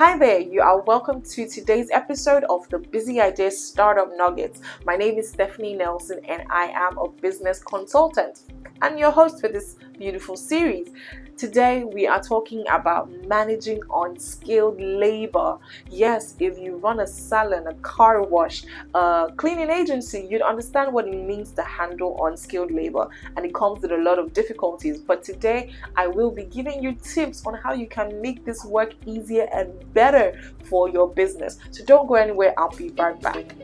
Hi there, you are welcome to today's episode of the Beezy Ideas Startup Nuggets. My name is Stephanie Nelson and I am a business consultant and your host for this beautiful series. Today we are talking about managing unskilled labor. Yes, if you run a salon, a car wash, a cleaning agency, you'd understand what it means to handle unskilled labor, and it comes with a lot of difficulties. But today I will be giving you tips on how you can make this work easier and better for your business. So don't go anywhere, I'll be right back.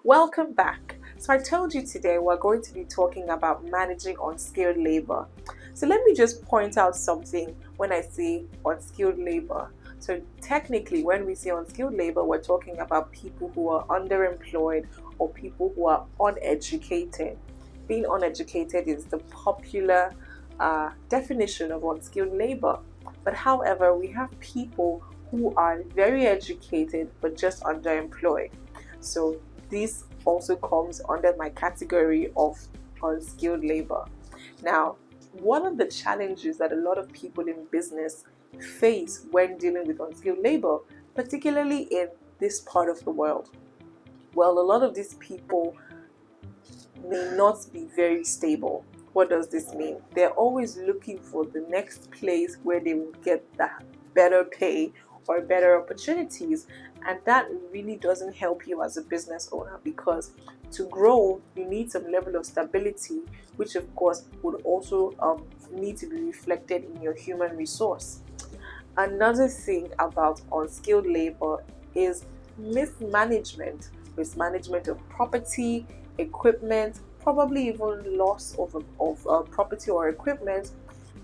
Welcome back. So I told you today we're going to be talking about managing unskilled labor. So let me just point out something when I say unskilled labor. So technically when we say unskilled labor, we're talking about people who are underemployed or people who are uneducated. Being uneducated is the popular definition of unskilled labor. But however, we have people who are very educated but just underemployed. So this also comes under my category of unskilled labor. Now, one of the challenges that a lot of people in business face when dealing with unskilled labor, particularly in this part of the world, well, a lot of these people may not be very stable. What does this mean? They're always looking for the next place where they will get the better pay or better opportunities, and that really doesn't help you as a business owner, because to grow you need some level of stability, which of course would also need to be reflected in your human resource. Another thing about unskilled labor is mismanagement of property, equipment, probably even loss of property or equipment.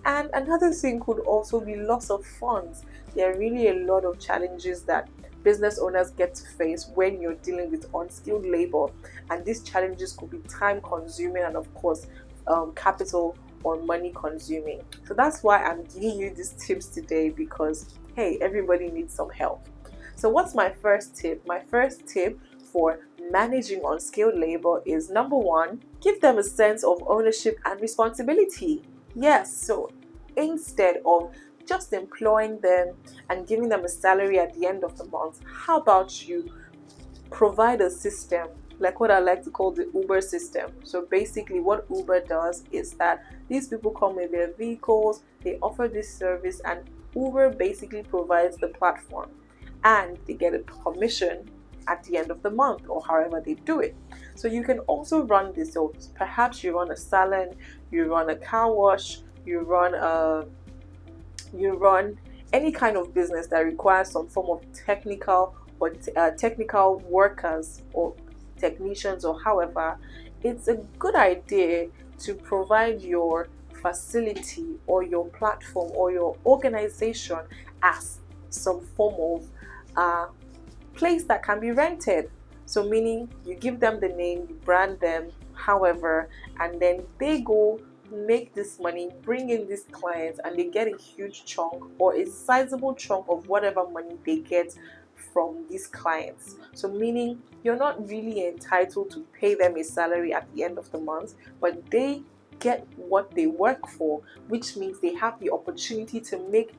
And another thing could also be loss of funds. There are really a lot of challenges that business owners get to face when you're dealing with unskilled labor, and these challenges could be time consuming and of course capital or money consuming. So that's why I'm giving you these tips today, because hey, everybody needs some help. So what's my first tip? My first tip for managing unskilled labor is, number one, give them a sense of ownership and responsibility. Yes, so instead of just employing them and giving them a salary at the end of the month, how about you provide a system like what I like to call the Uber system? So basically what Uber does is that these people come with their vehicles, they offer this service, and Uber basically provides the platform and they get a commission at the end of the month or however they do it. So you can also run this. So perhaps you run a salon, you run a car wash, you run any kind of business that requires some form of technical or technical workers or technicians or however. It's a good idea to provide your facility or your platform or your organization as some form of place that can be rented. So meaning you give them the name, you brand them, however, and then they go make this money, bring in these clients, and they get a huge chunk or a sizable chunk of whatever money they get from these clients. So meaning you're not really entitled to pay them a salary at the end of the month, but they get what they work for, which means they have the opportunity to make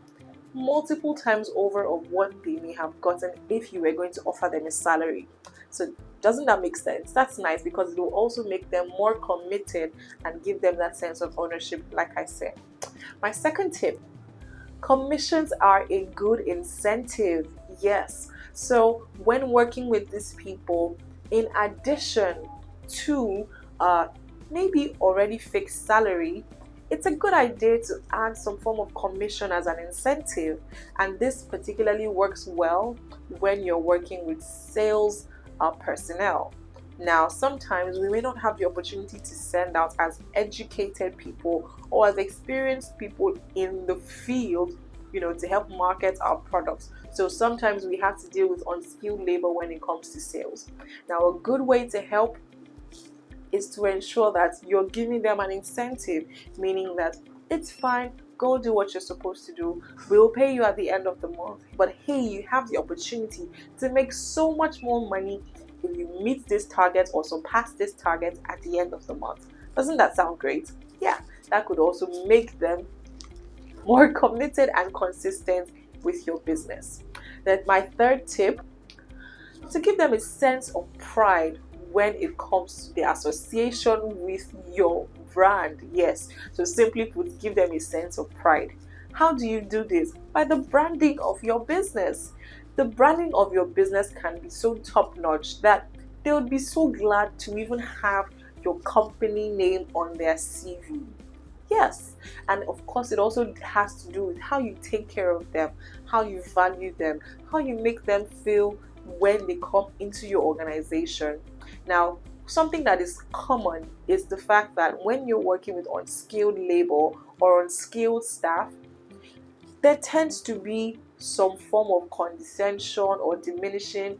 multiple times over of what they may have gotten if you were going to offer them a salary. So doesn't that make sense? That's nice, because it will also make them more committed and give them that sense of ownership, like I said. My second tip: commissions are a good incentive. Yes. So when working with these people, in addition to maybe already fixed salary, it's a good idea to add some form of commission as an incentive. And this particularly works well when you're working with sales personnel. Now, sometimes we may not have the opportunity to send out as educated people or as experienced people in the field to help market our products. So sometimes we have to deal with unskilled labor when it comes to sales. Now, a good way to help is to ensure that you're giving them an incentive, meaning that it's fine, go do what you're supposed to do. We'll pay you at the end of the month. But hey, you have the opportunity to make so much more money if you meet this target or surpass this target at the end of the month. Doesn't that sound great? Yeah, that could also make them more committed and consistent with your business. Then my third tip, to give them a sense of pride when it comes to the association with your brand. Yes, so simply put, give them a sense of pride. How do you do this? By the branding of your business. The branding of your business can be so top notch that they would be so glad to even have your company name on their CV. Yes, and of course, it also has to do with how you take care of them, how you value them, how you make them feel when they come into your organization. Now, something that is common is the fact that when you're working with unskilled labor or unskilled staff, there tends to be some form of condescension or diminishing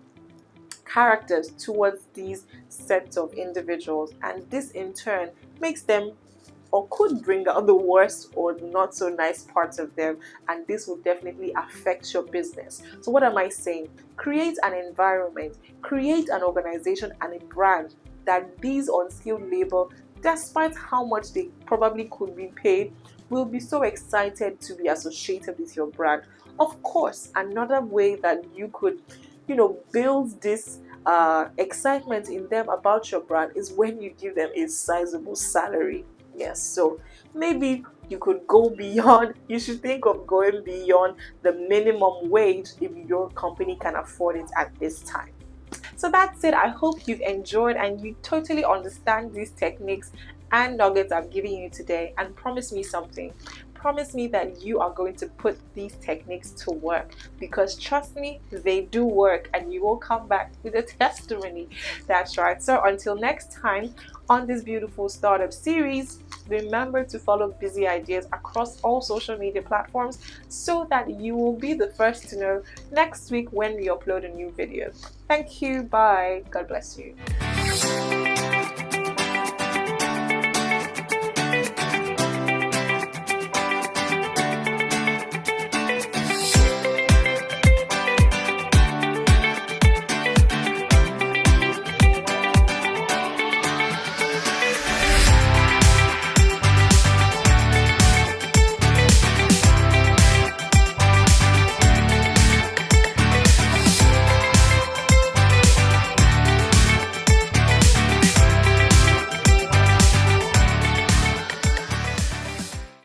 characters towards these sets of individuals, and this in turn makes them or could bring out the worst or not so nice parts of them, and this will definitely affect your business. So what am I saying? Create an environment, create an organization and a brand that these unskilled labor, despite how much they probably could be paid, will be so excited to be associated with your brand. Of course, another way that you could build this excitement in them about your brand is when you give them a sizable salary. Yes, so maybe you could go beyond, you should think of going beyond the minimum wage if your company can afford it at this time. So that's it. I hope you've enjoyed and you totally understand these techniques and nuggets I'm giving you today. And promise me something. Promise me that you are going to put these techniques to work, because trust me, they do work and you will come back with a testimony. That's right. So until next time on this beautiful startup series, remember to follow Beezy Ideas across all social media platforms so that you will be the first to know next week when we upload a new video. Thank you. Bye. God bless you.